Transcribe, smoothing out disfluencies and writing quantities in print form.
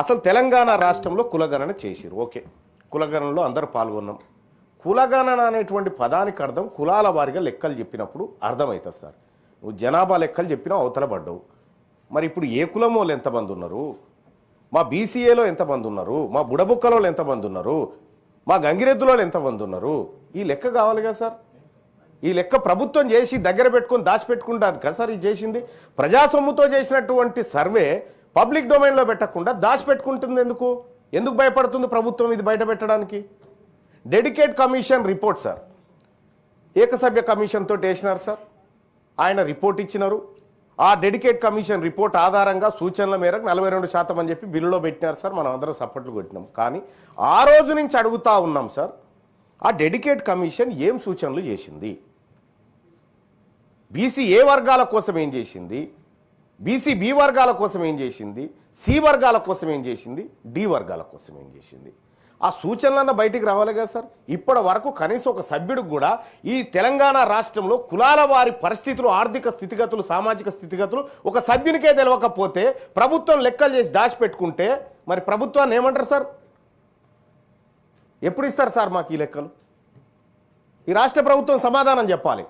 అసలు తెలంగాణ రాష్ట్రంలో కులగణన చేసిరు. ఓకే, కులగణనలో అందరూ పాల్గొన్నాం. కులగణన అనేటువంటి పదానికి అర్థం కులాల వారిగా లెక్కలు చెప్పినప్పుడు అర్థమవుతుంది సార్. నువ్వు జనాభా లెక్కలు చెప్పినా అవతల పడ్డావు. మరి ఇప్పుడు ఏ కులం వాళ్ళు ఎంతమంది ఉన్నారు, మా బీసీఏలో ఎంతమంది ఉన్నారు, మా బుడబుక్కలో ఎంతమంది ఉన్నారు, మా గంగిరెద్దులో ఎంతమంది ఉన్నారు, ఈ లెక్క కావాలి కదా సార్. ఈ లెక్క ప్రభుత్వం చేసి దగ్గర పెట్టుకొని దాచిపెట్టుకుంటారు కదా సార్. ఇది చేసింది ప్రజాసొమ్ముతో చేసినటువంటి సర్వే పబ్లిక్ డొమైన్లో పెట్టకుండా దాచిపెట్టుకుంటుంది. ఎందుకు భయపడుతుంది ప్రభుత్వం ఇది బయట పెట్టడానికి? డెడికేట్ కమిషన్ రిపోర్ట్ సార్, ఏకసభ్య కమిషన్ తోటి వేసినారు సార్. ఆయన రిపోర్ట్ ఇచ్చినారు. ఆ డెడికేట్ కమిషన్ రిపోర్ట్ ఆధారంగా సూచనల మేరకు 42% అని చెప్పి బిల్లులో పెట్టినారు సార్. మనం అందరం సపోర్ట్లు కొట్టినాం. కానీ ఆ రోజు నుంచి అడుగుతా ఉన్నాం సార్, ఆ డెడికేట్ కమిషన్ ఏం సూచనలు చేసింది? బీసీ ఏ వర్గాల కోసం ఏం చేసింది, బీసీ బి వర్గాల కోసం ఏం చేసింది, సి వర్గాల కోసం ఏం చేసింది, డి వర్గాల కోసం ఏం చేసింది? ఆ సూచనలన్న బయటికి రావాలి కదా సార్. ఇప్పటి వరకు కనీసం ఒక సభ్యుడికి కూడా ఈ తెలంగాణ రాష్ట్రంలో కులాల వారి పరిస్థితులు, ఆర్థిక స్థితిగతులు, సామాజిక స్థితిగతులు ఒక సభ్యునికే తెలియకపోతే ప్రభుత్వం లెక్కలు చేసి దాచిపెట్టుకుంటే మరి ప్రభుత్వాన్ని ఏమంటారు సార్? ఎప్పుడు ఇస్తారు సార్ మాకు ఈ లెక్కలు? ఈ రాష్ట్ర ప్రభుత్వం సమాధానం చెప్పాలి.